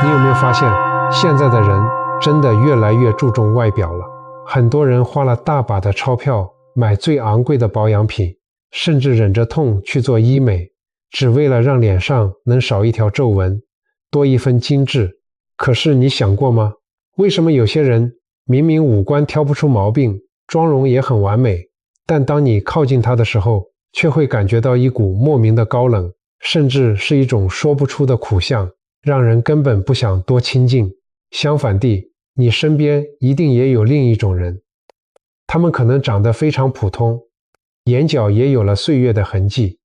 你有没有发现，现在的人真的越来越注重外表了？很多人花了大把的钞票买最昂贵的保养品，甚至忍着痛去做医美，只为了让脸上能少一条皱纹，多一分精致。可是你想过吗？为什么有些人明明五官挑不出毛病，妆容也很完美，但当你靠近他的时候，却会感觉到一股莫名的高冷，甚至是一种说不出的苦相，让人根本不想多亲近。相反地，你身边一定也有另一种人，他们可能长得非常普通，眼角也有了岁月的痕迹，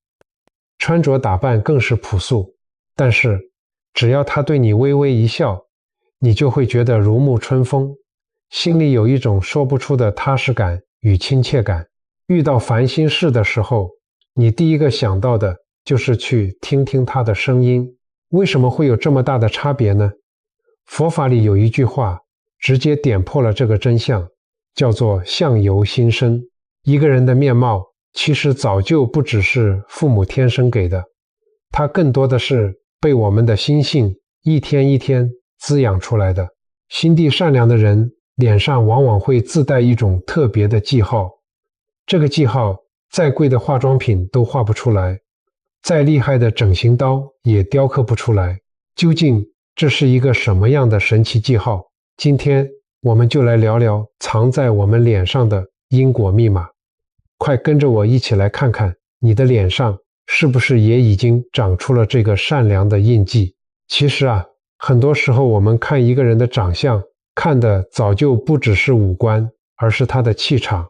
穿着打扮更是朴素，但是只要他对你微微一笑，你就会觉得如沐春风，心里有一种说不出的踏实感与亲切感。遇到烦心事的时候，你第一个想到的就是去听听他的声音。为什么会有这么大的差别呢？佛法里有一句话直接点破了这个真相，叫做相由心生。一个人的面貌其实早就不只是父母天生给的，它更多的是被我们的心性一天一天滋养出来的。心地善良的人脸上往往会自带一种特别的记号，这个记号再贵的化妆品都画不出来，再厉害的整形刀也雕刻不出来。究竟这是一个什么样的神奇记号？今天我们就来聊聊藏在我们脸上的因果密码。快跟着我一起来看看，你的脸上是不是也已经长出了这个善良的印记？其实啊，很多时候我们看一个人的长相，看的早就不只是五官，而是他的气场。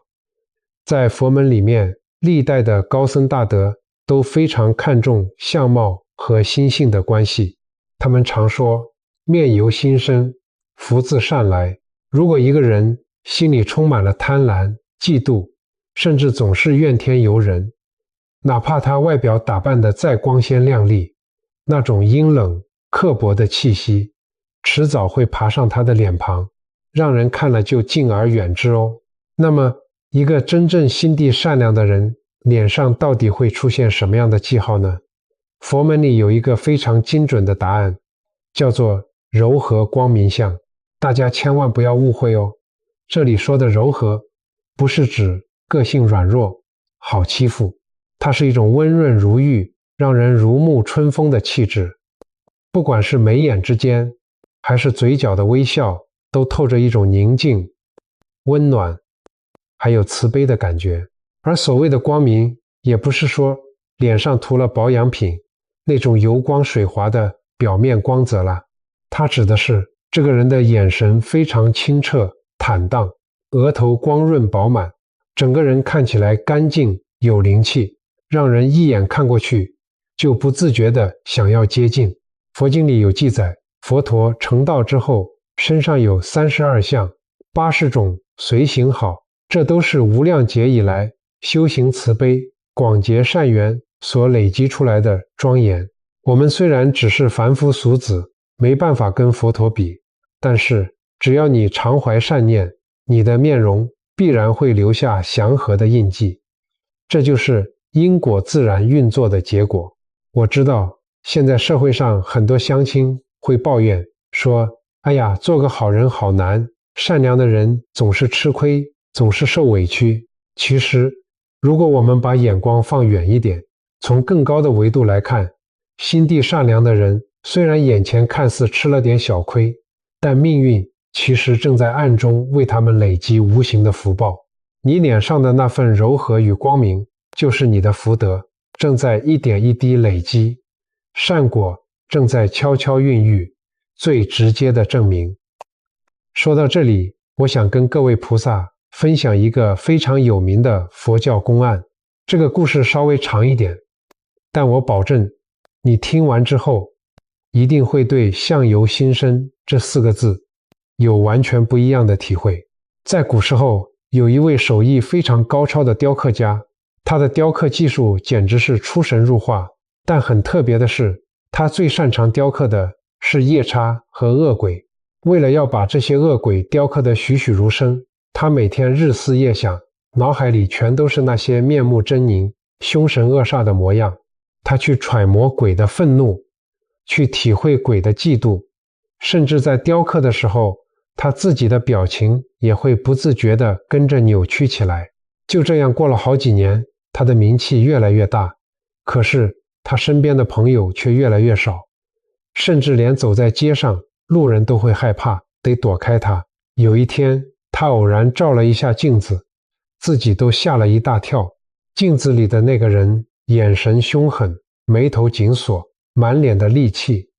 在佛门里面，历代的高僧大德都非常看重相貌和心性的关系。他们常说，面由心生，福自善来。如果一个人心里充满了贪婪、嫉妒，甚至总是怨天尤人，哪怕他外表打扮得再光鲜亮丽，那种阴冷刻薄的气息迟早会爬上他的脸庞，让人看了就敬而远之哦。那么一个真正心地善良的人脸上到底会出现什么样的记号呢？佛门里有一个非常精准的答案，叫做柔和光明相。大家千万不要误会哦，这里说的柔和不是指个性软弱好欺负，它是一种温润如玉，让人如沐春风的气质。不管是眉眼之间还是嘴角的微笑，都透着一种宁静、温暖还有慈悲的感觉。而所谓的光明，也不是说脸上涂了保养品那种油光水滑的表面光泽啦，它指的是这个人的眼神非常清澈坦荡，额头光润饱满，整个人看起来干净有灵气，让人一眼看过去就不自觉地想要接近。佛经里有记载，佛陀成道之后身上有32相80种随行好，这都是无量劫以来修行慈悲广结善缘所累积出来的庄严。我们虽然只是凡夫俗子，没办法跟佛陀比，但是只要你常怀善念，你的面容必然会留下祥和的印记。这就是因果自然运作的结果。我知道现在社会上很多乡亲会抱怨说，哎呀，做个好人好难，善良的人总是吃亏，总是受委屈。其实如果我们把眼光放远一点，从更高的维度来看，心地善良的人虽然眼前看似吃了点小亏，但命运其实正在暗中为他们累积无形的福报。你脸上的那份柔和与光明，就是你的福德，正在一点一滴累积，善果正在悄悄孕育，最直接的证明。说到这里，我想跟各位菩萨分享一个非常有名的佛教公案。这个故事稍微长一点，但我保证你听完之后一定会对相由心生这4个字有完全不一样的体会。在古时候，有一位手艺非常高超的雕刻家，他的雕刻技术简直是出神入化，但很特别的是，他最擅长雕刻的是夜叉和恶鬼。为了要把这些恶鬼雕刻得栩栩如生，他每天日思夜想，脑海里全都是那些面目狰狞、凶神恶煞的模样。他去揣摩鬼的愤怒，去体会鬼的嫉妒，甚至在雕刻的时候，他自己的表情也会不自觉地跟着扭曲起来。就这样过了好几年，他的名气越来越大，可是他身边的朋友却越来越少，甚至连走在街上，路人都会害怕，得躲开他。有一天，他偶然照了一下镜子，自己都吓了一大跳。镜子里的那个人眼神凶狠，眉头紧锁，满脸的戾气，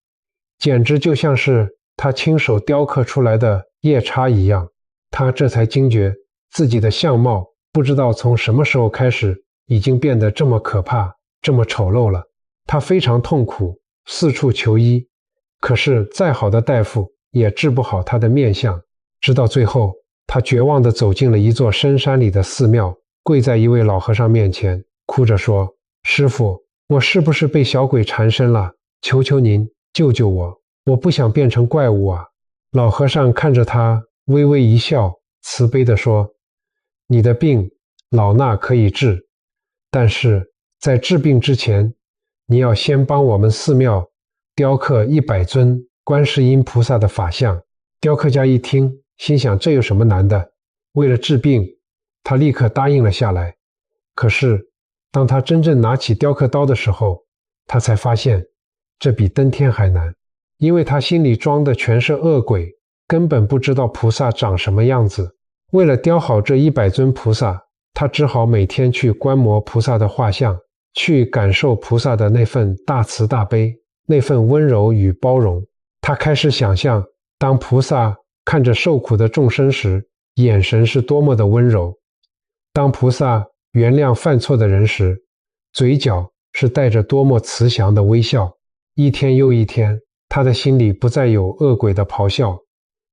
简直就像是他亲手雕刻出来的夜叉一样。他这才惊觉自己的相貌不知道从什么时候开始已经变得这么可怕，这么丑陋了。他非常痛苦，四处求医，可是再好的大夫也治不好他的面相。直到最后，他绝望地走进了一座深山里的寺庙，跪在一位老和尚面前，哭着说：“师父，我是不是被小鬼缠身了？求求您救救我，我不想变成怪物啊！”老和尚看着他，微微一笑，慈悲地说：“你的病，老衲可以治，但是在治病之前，你要先帮我们寺庙雕刻100尊观世音菩萨的法像。”雕刻家一听，心想这有什么难的？为了治病，他立刻答应了下来。可是当他真正拿起雕刻刀的时候，他才发现这比登天还难，因为他心里装的全是恶鬼，根本不知道菩萨长什么样子。为了雕好这100尊菩萨，他只好每天去观摩菩萨的画像，去感受菩萨的那份大慈大悲，那份温柔与包容。他开始想象，当菩萨看着受苦的众生时，眼神是多么的温柔；当菩萨原谅犯错的人时，嘴角是带着多么慈祥的微笑。一天又一天，他的心里不再有恶鬼的咆哮，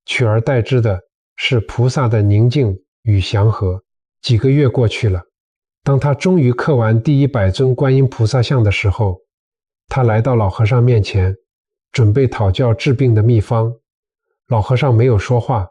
取而代之的是菩萨的宁静与祥和。几个月过去了，当他终于刻完第100尊观音菩萨像的时候，他来到老和尚面前，准备讨教治病的秘方。老和尚没有说话，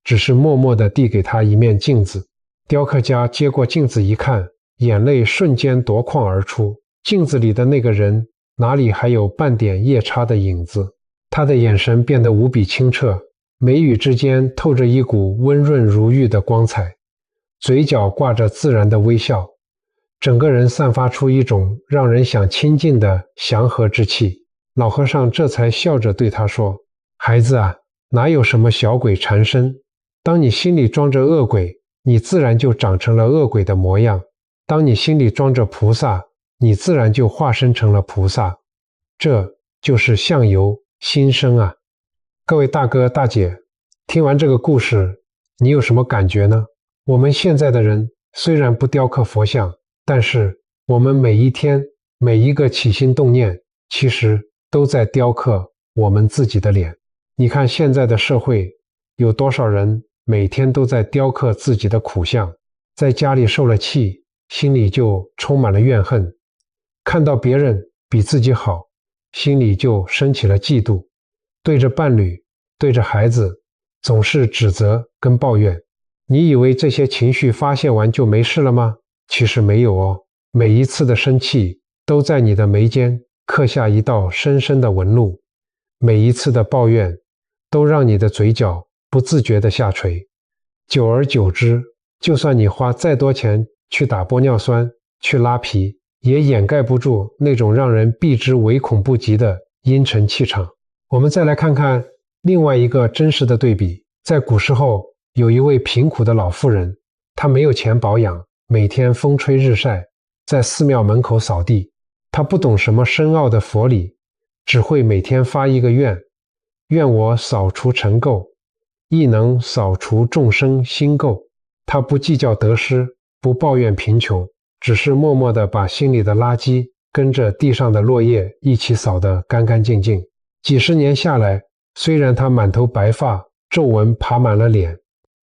只是默默地递给他一面镜子。雕刻家接过镜子一看，眼泪瞬间夺眶而出。镜子里的那个人哪里还有半点夜叉的影子？他的眼神变得无比清澈，眉宇之间透着一股温润如玉的光彩，嘴角挂着自然的微笑，整个人散发出一种让人想亲近的祥和之气。老和尚这才笑着对他说：“孩子啊，哪有什么小鬼缠身？当你心里装着恶鬼，你自然就长成了恶鬼的模样；当你心里装着菩萨，你自然就化身成了菩萨。这就是相由心生啊！”各位大哥大姐，听完这个故事，你有什么感觉呢？我们现在的人虽然不雕刻佛像，但是我们每一天每一个起心动念，其实都在雕刻我们自己的脸。你看现在的社会，有多少人每天都在雕刻自己的苦相，在家里受了气，心里就充满了怨恨，看到别人比自己好，心里就升起了嫉妒，对着伴侣，对着孩子，总是指责跟抱怨。你以为这些情绪发泄完就没事了吗？其实没有哦，每一次的生气都在你的眉间刻下一道深深的纹路，每一次的抱怨都让你的嘴角不自觉地下垂。久而久之，就算你花再多钱去打玻尿酸，去拉皮，也掩盖不住那种让人避之唯恐不及的阴沉气场。我们再来看看另外一个真实的对比。在古时候，有一位贫苦的老妇人，她没有钱保养，每天风吹日晒，在寺庙门口扫地。她不懂什么深奥的佛理，只会每天发一个愿：愿我扫除尘垢，亦能扫除众生心垢。她不计较得失，不抱怨贫穷，只是默默地把心里的垃圾跟着地上的落叶一起扫得干干净净。几十年下来，虽然她满头白发，皱纹爬满了脸，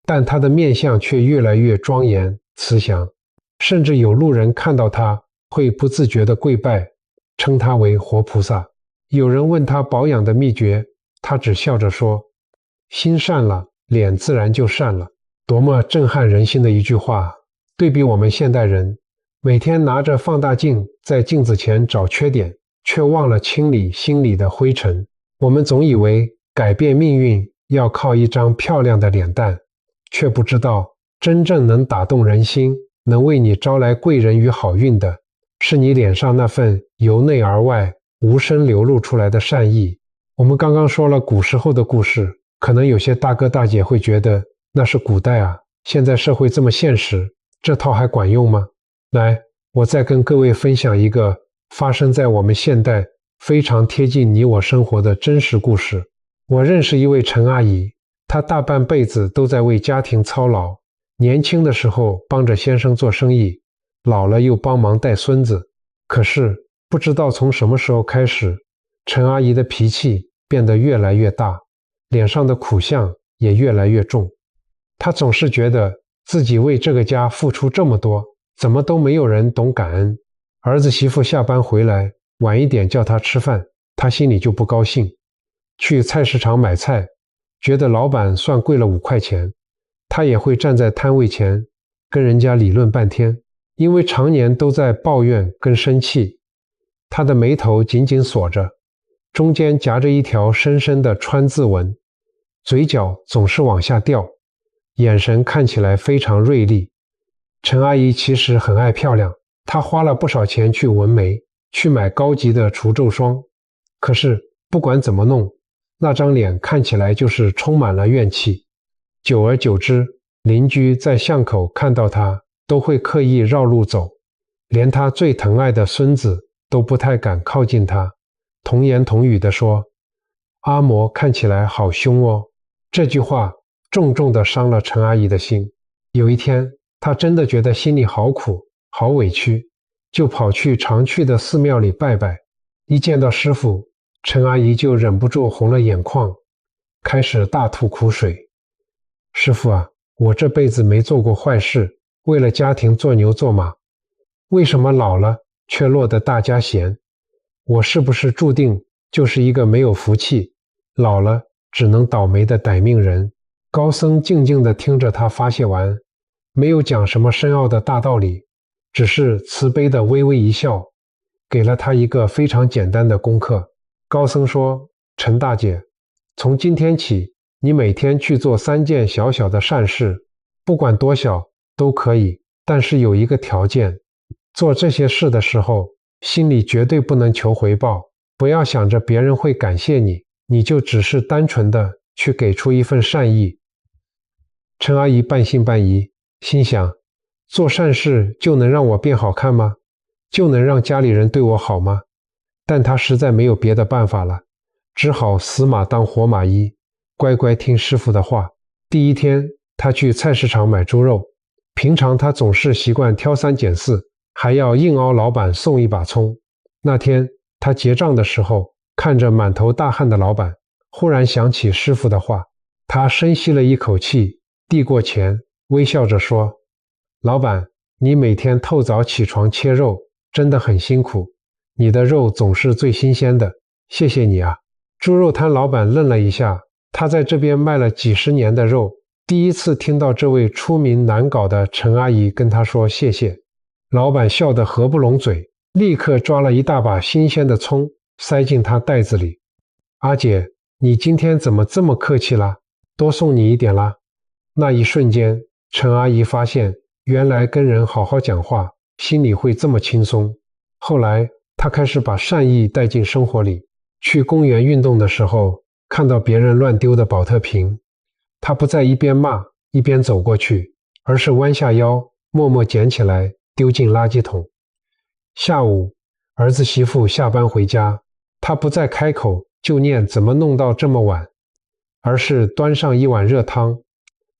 但她的面相却越来越庄严慈祥，甚至有路人看到她会不自觉地跪拜，称她为活菩萨。有人问她保养的秘诀，她只笑着说：心善了，脸自然就善了。多么震撼人心的一句话！对比我们现代人，每天拿着放大镜在镜子前找缺点，却忘了清理心里的灰尘。我们总以为改变命运要靠一张漂亮的脸蛋，却不知道真正能打动人心，能为你招来贵人与好运的，是你脸上那份由内而外无声流露出来的善意。我们刚刚说了古时候的故事，可能有些大哥大姐会觉得那是古代啊，现在社会这么现实，这套还管用吗？来，我再跟各位分享一个发生在我们现代非常贴近你我生活的真实故事。我认识一位陈阿姨，她大半辈子都在为家庭操劳，年轻的时候帮着先生做生意，老了又帮忙带孙子。可是不知道从什么时候开始，陈阿姨的脾气变得越来越大，脸上的苦相也越来越重。她总是觉得自己为这个家付出这么多，怎么都没有人懂感恩。儿子媳妇下班回来晚一点叫她吃饭，她心里就不高兴。去菜市场买菜，觉得老板算贵了5块钱，她也会站在摊位前跟人家理论半天，因为常年都在抱怨跟生气，她的眉头紧紧锁着，中间夹着一条深深的川字纹，嘴角总是往下掉，眼神看起来非常锐利。陈阿姨其实很爱漂亮，她花了不少钱去纹眉，去买高级的除皱霜，可是不管怎么弄，那张脸看起来就是充满了怨气。久而久之，邻居在巷口看到她都会刻意绕路走，连她最疼爱的孙子都不太敢靠近她，童言童语地说：阿嬷看起来好凶哦。这句话重重地伤了陈阿姨的心。有一天，她真的觉得心里好苦好委屈，就跑去常去的寺庙里拜拜。一见到师父，陈阿姨就忍不住红了眼眶，开始大吐苦水。师父啊，我这辈子没做过坏事，为了家庭做牛做马，为什么老了却落得大家嫌？我是不是注定就是一个没有福气，老了只能倒霉的歹命人？高僧静静地听着他发泄完，没有讲什么深奥的大道理，只是慈悲地微微一笑，给了他一个非常简单的功课。高僧说：陈大姐，从今天起，你每天去做3件小小的善事，不管多小都可以，但是有一个条件，做这些事的时候，心里绝对不能求回报，不要想着别人会感谢你，你就只是单纯的去给出一份善意。陈阿姨半信半疑，心想，做善事就能让我变好看吗？就能让家里人对我好吗？但她实在没有别的办法了，只好死马当活马医，乖乖听师傅的话。第一天，她去菜市场买猪肉，平常她总是习惯挑3拣4，还要硬凹老板送一把葱。那天，她结账的时候，看着满头大汗的老板，忽然想起师傅的话，她深吸了一口气，递过钱，微笑着说：老板，你每天透早起床切肉，真的很辛苦，你的肉总是最新鲜的，谢谢你啊。猪肉摊老板愣了一下，他在这边卖了几十年的肉，第一次听到这位出名难搞的陈阿姨跟他说谢谢。老板笑得合不拢嘴，立刻抓了一大把新鲜的葱塞进他袋子里。阿姐，你今天怎么这么客气啦？多送你一点啦。那一瞬间，陈阿姨发现原来跟人好好讲话，心里会这么轻松。后来她开始把善意带进生活里，去公园运动的时候，看到别人乱丢的保特瓶，她不再一边骂一边走过去，而是弯下腰默默捡起来丢进垃圾桶。下午，儿子媳妇下班回家，她不再开口就念怎么弄到这么晚，而是端上一碗热汤，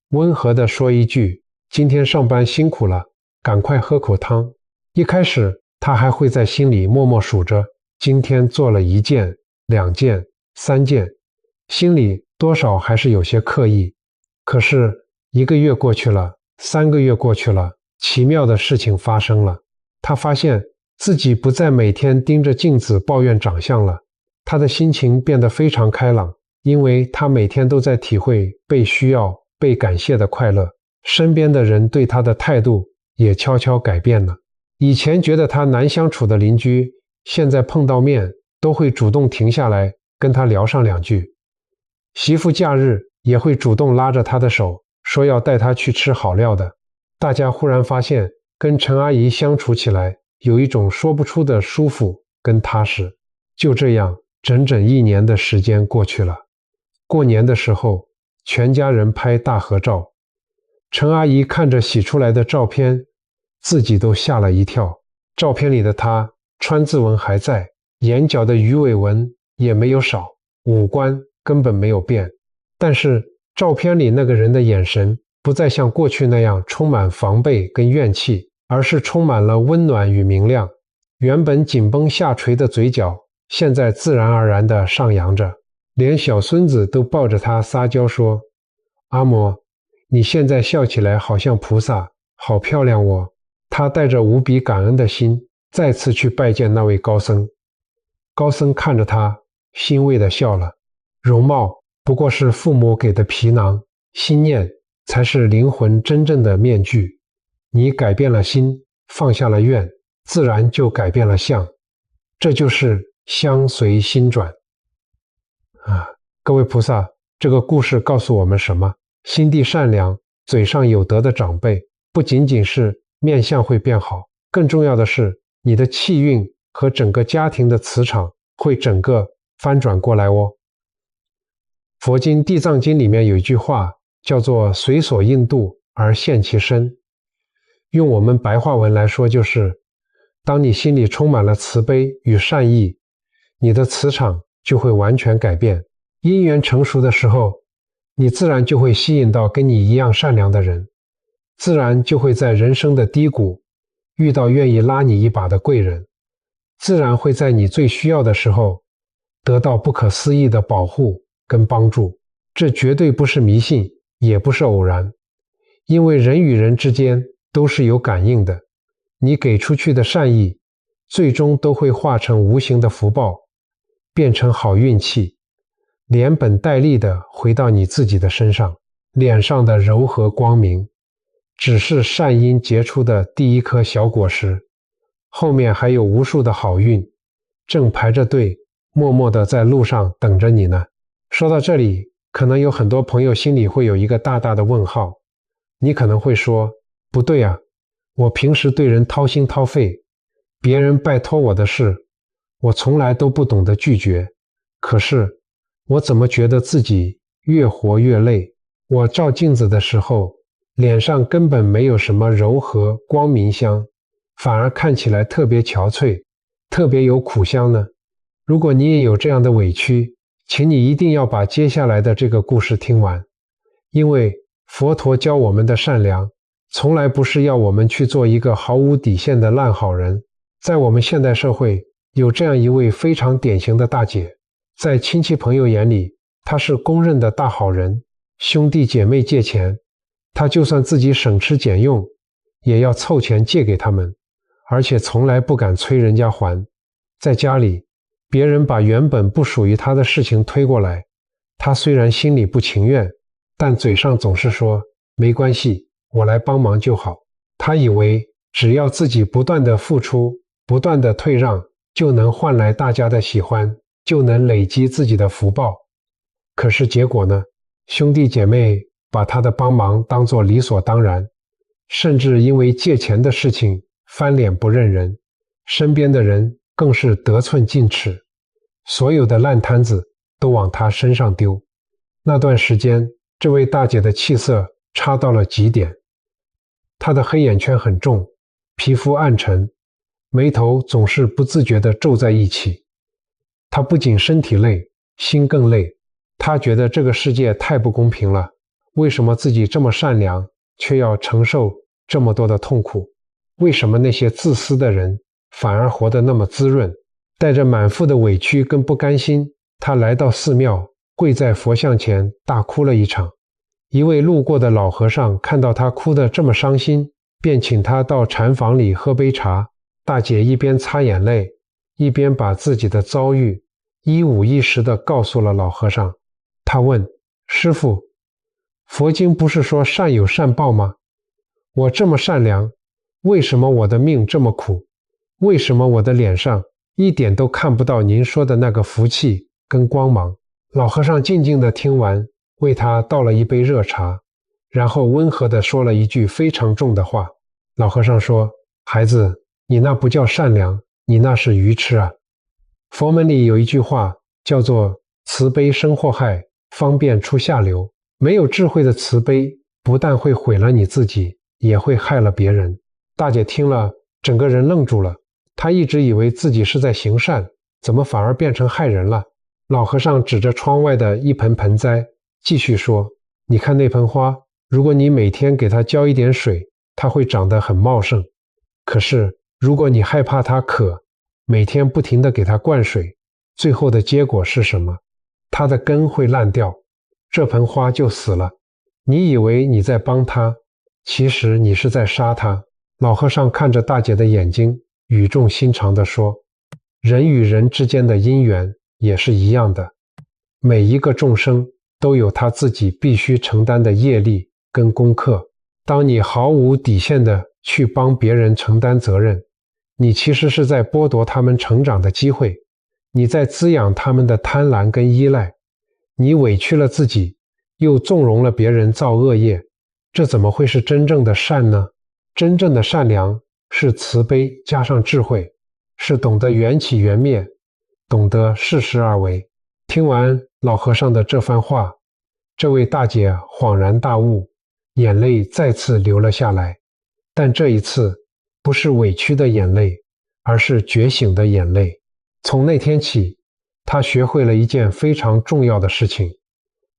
温和地说一句：今天上班辛苦了，赶快喝口汤。一开始他还会在心里默默数着，今天做了1件、2件、3件，心里多少还是有些刻意。可是1个月过去了，3个月过去了，奇妙的事情发生了。他发现自己不再每天盯着镜子抱怨长相了，他的心情变得非常开朗，因为他每天都在体会被需要、被感谢的快乐。身边的人对他的态度也悄悄改变了。以前觉得他难相处的邻居，现在碰到面都会主动停下来跟他聊上2句。媳妇假日也会主动拉着他的手，说要带他去吃好料的。大家忽然发现，跟陈阿姨相处起来有一种说不出的舒服跟踏实。就这样，整整1年的时间过去了。过年的时候，全家人拍大合照。陈阿姨看着洗出来的照片，自己都吓了一跳。照片里的她，川字纹还在，眼角的鱼尾纹也没有少，五官根本没有变。但是照片里那个人的眼神不再像过去那样充满防备跟怨气，而是充满了温暖与明亮。原本紧绷下垂的嘴角，现在自然而然地上扬着，连小孙子都抱着他撒娇说：阿嬷，你现在笑起来好像菩萨，好漂亮哦。他带着无比感恩的心，再次去拜见那位高僧。高僧看着他，欣慰地笑了。容貌不过是父母给的皮囊，心念才是灵魂真正的面具。你改变了心，放下了愿，自然就改变了相。这就是相随心转。各位菩萨，这个故事告诉我们什么？心地善良、嘴上有德的长辈，不仅仅是面相会变好，更重要的是你的气运和整个家庭的磁场会整个翻转过来哦。佛经《地藏经》里面有一句话叫做随所应度而现其身，用我们白话文来说就是，当你心里充满了慈悲与善意，你的磁场就会完全改变。因缘成熟的时候，你自然就会吸引到跟你一样善良的人，自然就会在人生的低谷遇到愿意拉你一把的贵人，自然会在你最需要的时候得到不可思议的保护跟帮助。这绝对不是迷信，也不是偶然，因为人与人之间都是有感应的，你给出去的善意最终都会化成无形的福报，变成好运气，连本带利的回到你自己的身上。脸上的柔和光明只是善因结出的第一颗小果实，后面还有无数的好运正排着队，默默地在路上等着你呢。说到这里，可能有很多朋友心里会有一个大大的问号。你可能会说，不对啊，我平时对人掏心掏肺，别人拜托我的事，我从来都不懂得拒绝，可是我怎么觉得自己越活越累？我照镜子的时候，脸上根本没有什么柔和光明香，反而看起来特别憔悴，特别有苦香呢。如果你也有这样的委屈，请你一定要把接下来的这个故事听完，因为佛陀教我们的善良，从来不是要我们去做一个毫无底线的烂好人。在我们现代社会，有这样一位非常典型的大姐，在亲戚朋友眼里，她是公认的大好人。兄弟姐妹借钱，她就算自己省吃俭用，也要凑钱借给他们，而且从来不敢催人家还。在家里，别人把原本不属于她的事情推过来，她虽然心里不情愿，但嘴上总是说没关系，我来帮忙就好。她以为只要自己不断的付出，不断的退让，就能换来大家的喜欢，就能累积自己的福报。可是结果呢？兄弟姐妹把他的帮忙当作理所当然，甚至因为借钱的事情翻脸不认人，身边的人更是得寸进尺，所有的烂摊子都往他身上丢。那段时间，这位大姐的气色差到了极点，她的黑眼圈很重，皮肤暗沉，眉头总是不自觉地皱在一起。她不仅身体累，心更累。她觉得这个世界太不公平了，为什么自己这么善良，却要承受这么多的痛苦？为什么那些自私的人反而活得那么滋润？带着满腹的委屈跟不甘心，她来到寺庙，跪在佛像前大哭了一场。一位路过的老和尚看到她哭得这么伤心，便请她到禅房里喝杯茶。大姐一边擦眼泪，一边把自己的遭遇一五一十地告诉了老和尚。他问：师父，佛经不是说善有善报吗？我这么善良，为什么我的命这么苦？为什么我的脸上一点都看不到您说的那个福气跟光芒？老和尚静静地听完，为他倒了一杯热茶，然后温和地说了一句非常重的话。老和尚说：孩子，你那不叫善良，你那是愚痴啊。佛门里有一句话叫做慈悲生祸害，方便出下流。没有智慧的慈悲不但会毁了你自己，也会害了别人。大姐听了，整个人愣住了，她一直以为自己是在行善，怎么反而变成害人了？老和尚指着窗外的一盆盆栽，继续说：你看那盆花，如果你每天给它浇一点水，它会长得很茂盛。可是如果你害怕它渴，每天不停地给它灌水，最后的结果是什么？它的根会烂掉，这盆花就死了。你以为你在帮它，其实你是在杀它。老和尚看着大姐的眼睛，语重心长地说：人与人之间的因缘也是一样的，每一个众生都有他自己必须承担的业力跟功课。当你毫无底线的去帮别人承担责任，你其实是在剥夺他们成长的机会，你在滋养他们的贪婪跟依赖，你委屈了自己，又纵容了别人造恶业，这怎么会是真正的善呢？真正的善良是慈悲加上智慧，是懂得缘起缘灭，懂得适时而为。听完老和尚的这番话，这位大姐恍然大悟，眼泪再次流了下来。但这一次不是委屈的眼泪，而是觉醒的眼泪。从那天起，她学会了一件非常重要的事情，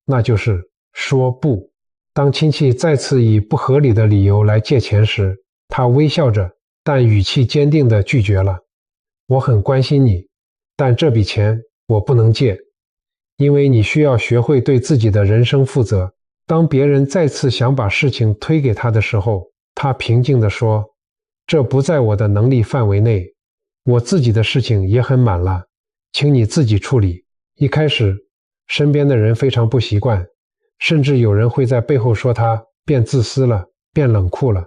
那就是说不。当亲戚再次以不合理的理由来借钱时，她微笑着，但语气坚定地拒绝了。我很关心你，但这笔钱我不能借，因为你需要学会对自己的人生负责。当别人再次想把事情推给他的时候，他平静地说：这不在我的能力范围内，我自己的事情也很满了，请你自己处理。一开始，身边的人非常不习惯，甚至有人会在背后说他变自私了，变冷酷了。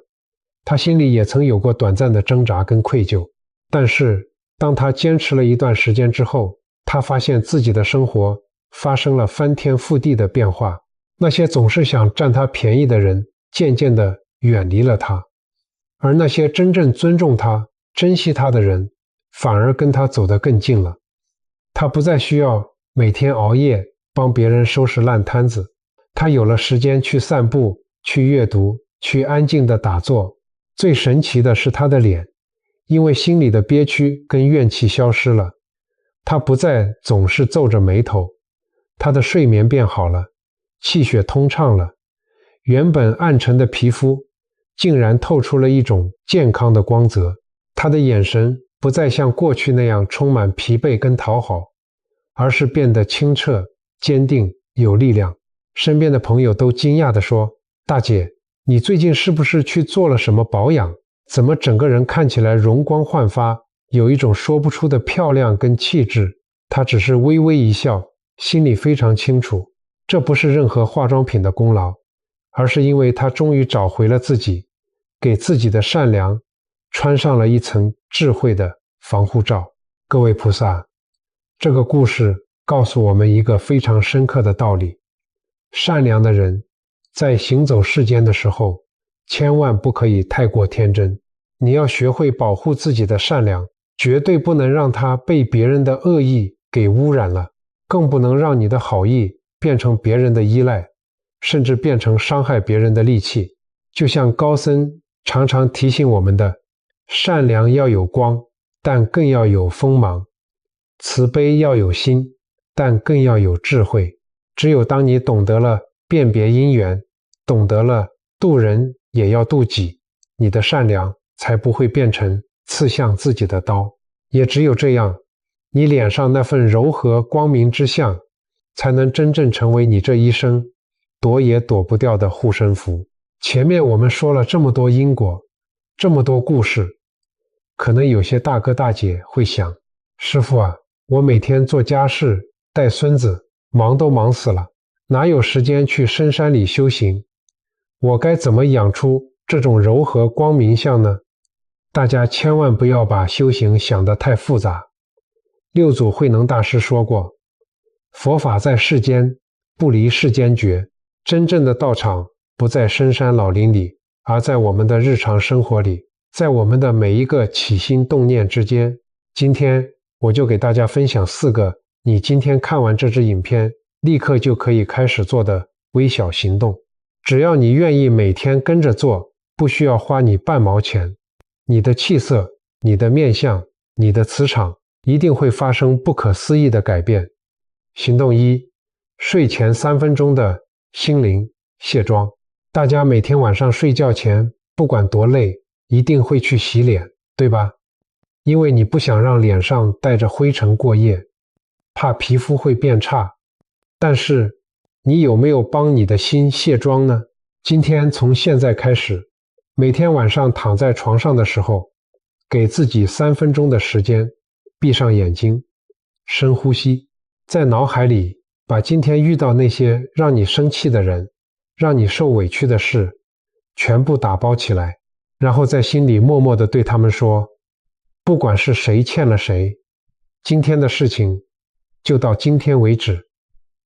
他心里也曾有过短暂的挣扎跟愧疚，但是当他坚持了一段时间之后，他发现自己的生活发生了翻天覆地的变化。那些总是想占他便宜的人渐渐地远离了他，而那些真正尊重他、珍惜他的人反而跟他走得更近了。他不再需要每天熬夜帮别人收拾烂摊子，他有了时间去散步、去阅读、去安静地打坐。最神奇的是他的脸，因为心里的憋屈跟怨气消失了，他不再总是皱着眉头，他的睡眠变好了，气血通畅了，原本暗沉的皮肤竟然透出了一种健康的光泽。他的眼神不再像过去那样充满疲惫跟讨好，而是变得清澈、坚定、有力量。身边的朋友都惊讶地说：大姐，你最近是不是去做了什么保养？怎么整个人看起来容光焕发，有一种说不出的漂亮跟气质？他只是微微一笑，心里非常清楚，这不是任何化妆品的功劳，而是因为他终于找回了自己，给自己的善良穿上了一层智慧的防护罩。各位菩萨，这个故事告诉我们一个非常深刻的道理：善良的人在行走世间的时候，千万不可以太过天真。你要学会保护自己的善良，绝对不能让它被别人的恶意给污染了，更不能让你的好意变成别人的依赖，甚至变成伤害别人的利器。就像高僧常常提醒我们的，善良要有光，但更要有锋芒；慈悲要有心，但更要有智慧。只有当你懂得了辨别因缘，懂得了渡人也要渡己，你的善良才不会变成刺向自己的刀。也只有这样，你脸上那份柔和光明之相，才能真正成为你这一生躲也躲不掉的护身符。前面我们说了这么多因果，这么多故事，可能有些大哥大姐会想，师父啊，我每天做家事、带孙子，忙都忙死了，哪有时间去深山里修行？我该怎么养出这种柔和光明相呢？大家千万不要把修行想得太复杂。六祖慧能大师说过，佛法在世间，不离世间觉。真正的道场不在深山老林里，而在我们的日常生活里，在我们的每一个起心动念之间。今天我就给大家分享4个你今天看完这支影片立刻就可以开始做的微小行动。只要你愿意每天跟着做，不需要花你半毛钱，你的气色、你的面相、你的磁场一定会发生不可思议的改变。行动1，睡前3分钟的心灵卸妆。大家每天晚上睡觉前，不管多累，一定会去洗脸，对吧？因为你不想让脸上带着灰尘过夜，怕皮肤会变差。但是你有没有帮你的心卸妆呢？今天从现在开始，每天晚上躺在床上的时候，给自己3分钟的时间，闭上眼睛，深呼吸，在脑海里把今天遇到那些让你生气的人，让你受委屈的事，全部打包起来，然后在心里默默地对他们说，不管是谁欠了谁，今天的事情就到今天为止，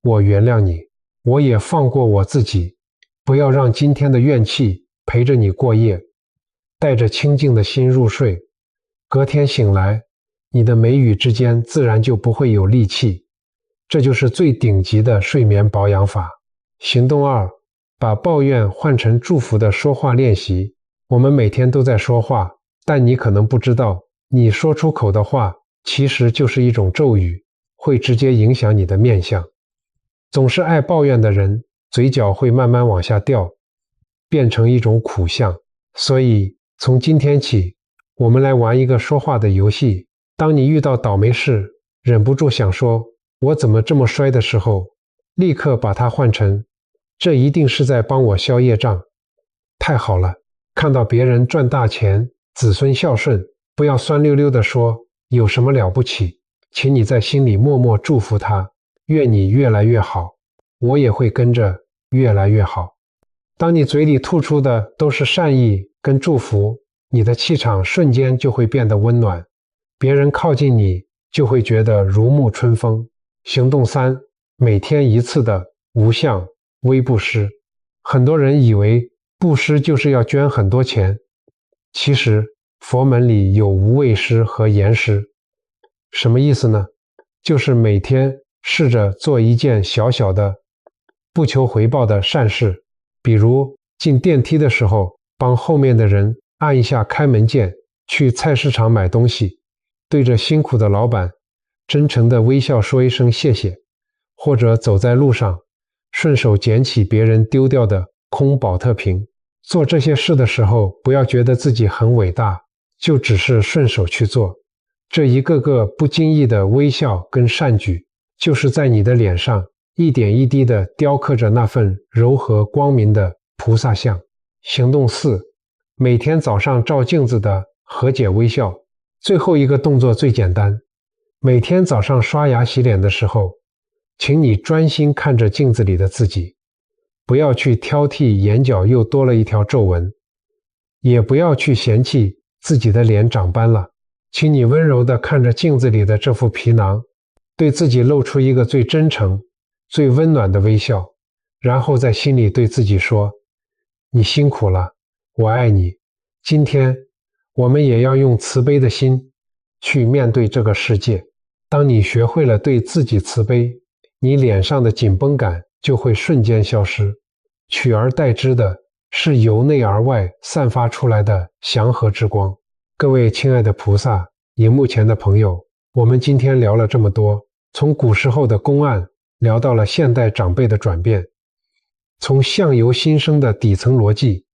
我原谅你，我也放过我自己，不要让今天的怨气陪着你过夜，带着清净的心入睡，隔天醒来，你的眉宇之间自然就不会有戾气。这就是最顶级的睡眠保养法。行动2，把抱怨换成祝福的说话练习。我们每天都在说话，但你可能不知道，你说出口的话其实就是一种咒语，会直接影响你的面相。总是爱抱怨的人，嘴角会慢慢往下掉，变成一种苦相。所以从今天起，我们来玩一个说话的游戏。当你遇到倒霉事，忍不住想说我怎么这么衰的时候，立刻把它换成这一定是在帮我消业障。太好了，看到别人赚大钱，子孙孝顺，不要酸溜溜地说有什么了不起，请你在心里默默祝福他，愿你越来越好，我也会跟着越来越好。当你嘴里吐出的都是善意跟祝福，你的气场瞬间就会变得温暖，别人靠近你就会觉得如沐春风。行动3，每天1次的无相微布施。很多人以为布施就是要捐很多钱，其实佛门里有无畏施和严施。什么意思呢？就是每天试着做一件小小的不求回报的善事，比如进电梯的时候帮后面的人按一下开门键，去菜市场买东西，对着辛苦的老板真诚的微笑说一声谢谢，或者走在路上顺手捡起别人丢掉的空保特瓶。做这些事的时候，不要觉得自己很伟大，就只是顺手去做。这一个个不经意的微笑跟善举，就是在你的脸上一点一滴地雕刻着那份柔和光明的菩萨像。行动4，每天早上照镜子的和解微笑。最后一个动作最简单，每天早上刷牙洗脸的时候，请你专心看着镜子里的自己，不要去挑剔眼角又多了一条皱纹，也不要去嫌弃自己的脸长斑了，请你温柔地看着镜子里的这副皮囊，对自己露出一个最真诚、最温暖的微笑，然后在心里对自己说，你辛苦了，我爱你。今天我们也要用慈悲的心去面对这个世界。当你学会了对自己慈悲，你脸上的紧绷感就会瞬间消失，取而代之的是由内而外散发出来的祥和之光。各位亲爱的菩萨，荧幕前的朋友，我们今天聊了这么多，从古时候的公案聊到了现代长辈的转变，从相由心生的底层逻辑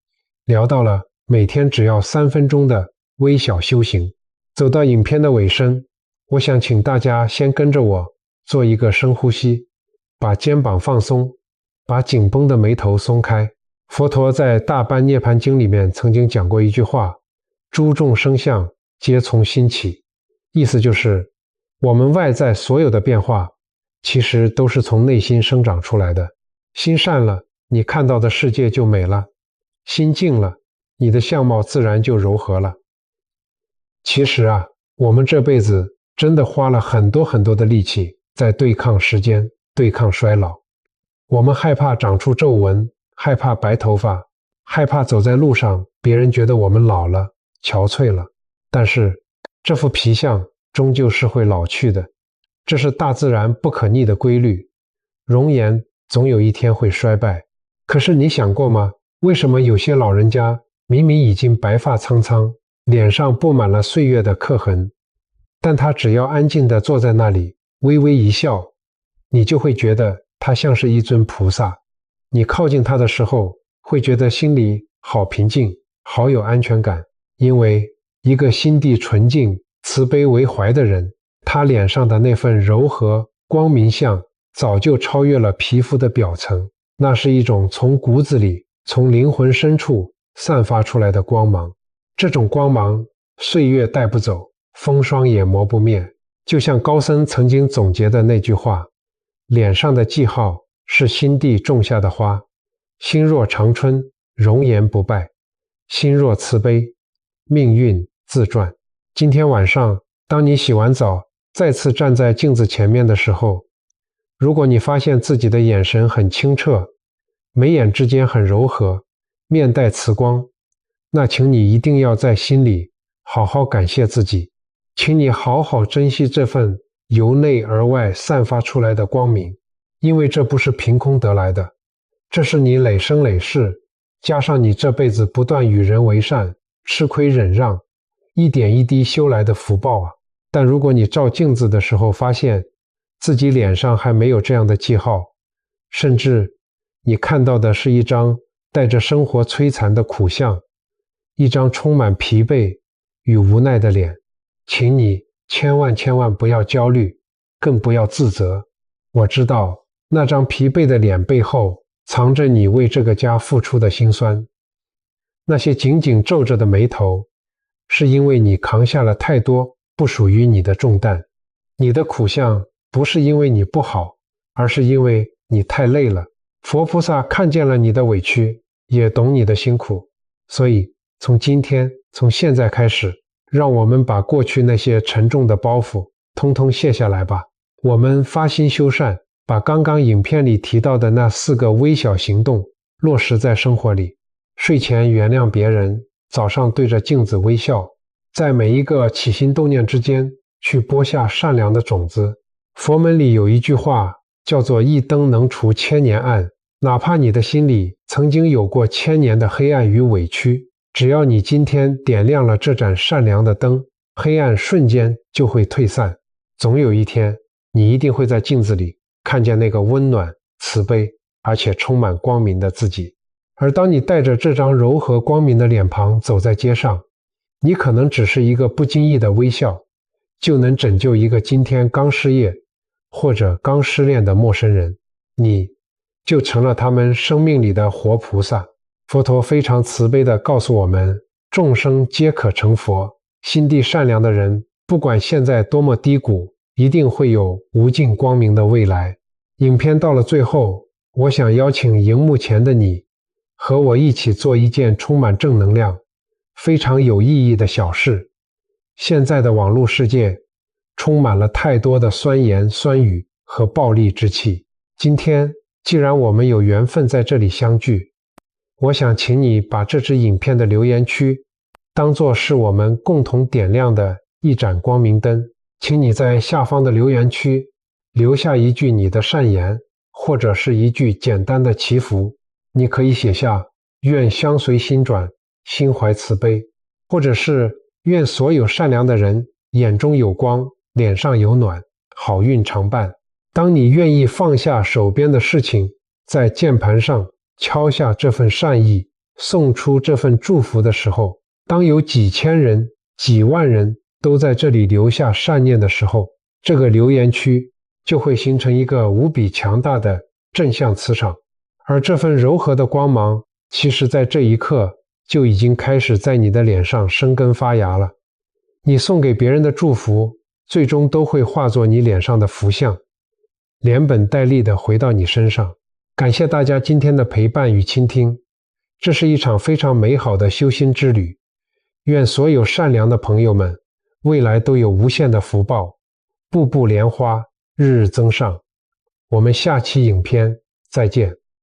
聊到了每天只要3分钟的微小修行。走到影片的尾声，我想请大家先跟着我做一个深呼吸，把肩膀放松，把紧绷的眉头松开。佛陀在《大般涅盘经》里面曾经讲过一句话，诸众生相皆从心起，意思就是我们外在所有的变化其实都是从内心生长出来的。心善了，你看到的世界就美了；心静了，你的相貌自然就柔和了。其实啊，我们这辈子真的花了很多很多的力气在对抗时间，对抗衰老。我们害怕长出皱纹，害怕白头发，害怕走在路上别人觉得我们老了、憔悴了。但是这副皮相终究是会老去的，这是大自然不可逆的规律。容颜总有一天会衰败。可是你想过吗？为什么有些老人家明明已经白发苍苍，脸上布满了岁月的刻痕，但他只要安静地坐在那里，微微一笑，你就会觉得他像是一尊菩萨。你靠近他的时候，会觉得心里好平静，好有安全感。因为一个心地纯净、慈悲为怀的人，他脸上的那份柔和、光明相早就超越了皮肤的表层，那是一种从骨子里、从灵魂深处散发出来的光芒。这种光芒，岁月带不走，风霜也磨不灭。就像高僧曾经总结的那句话：脸上的记号是心地种下的花，心若长春，容颜不败；心若慈悲，命运自转。今天晚上，当你洗完澡，再次站在镜子前面的时候，如果你发现自己的眼神很清澈，眉眼之间很柔和，面带慈光，那请你一定要在心里好好感谢自己，请你好好珍惜这份由内而外散发出来的光明，因为这不是凭空得来的，这是你累生累世，加上你这辈子不断与人为善，吃亏忍让，一点一滴修来的福报啊！但如果你照镜子的时候发现自己脸上还没有这样的记号，甚至你看到的是一张带着生活摧残的苦相，一张充满疲惫与无奈的脸，请你千万不要焦虑，更不要自责。我知道那张疲惫的脸背后藏着你为这个家付出的辛酸，那些紧紧皱着的眉头，是因为你扛下了太多不属于你的重担。你的苦相不是因为你不好，而是因为你太累了。佛菩萨看见了你的委屈，也懂你的辛苦，所以从今天，从现在开始，让我们把过去那些沉重的包袱通通卸下来吧。我们发心修善，把刚刚影片里提到的那4个微小行动落实在生活里。睡前原谅别人，早上对着镜子微笑，在每一个起心动念之间去播下善良的种子。佛门里有一句话叫做一灯能除千年暗，哪怕你的心里曾经有过1000年的黑暗与委屈，只要你今天点亮了这盏善良的灯，黑暗瞬间就会退散。总有一天，你一定会在镜子里看见那个温暖、慈悲而且充满光明的自己。而当你带着这张柔和光明的脸庞走在街上，你可能只是一个不经意的微笑，就能拯救一个今天刚失业或者刚失恋的陌生人，你就成了他们生命里的活菩萨。佛陀非常慈悲地告诉我们，众生皆可成佛，心地善良的人，不管现在多么低谷，一定会有无尽光明的未来。影片到了最后，我想邀请荧幕前的你，和我一起做一件充满正能量、非常有意义的小事。现在的网络世界充满了太多的酸言酸语和暴戾之气。今天既然我们有缘分在这里相聚，我想请你把这支影片的留言区当作是我们共同点亮的一盏光明灯。请你在下方的留言区留下一句你的善言，或者是一句简单的祈福。你可以写下愿相随心转，心怀慈悲，或者是愿所有善良的人眼中有光，脸上有暖，好运常伴。当你愿意放下手边的事情，在键盘上敲下这份善意，送出这份祝福的时候，当有几千人、几万人都在这里留下善念的时候，这个留言区就会形成一个无比强大的正向磁场。而这份柔和的光芒，其实在这一刻就已经开始在你的脸上生根发芽了。你送给别人的祝福，最终都会化作你脸上的福相，连本带利地回到你身上。感谢大家今天的陪伴与倾听，这是一场非常美好的修心之旅。愿所有善良的朋友们未来都有无限的福报，步步莲花，日日增上。我们下期影片再见。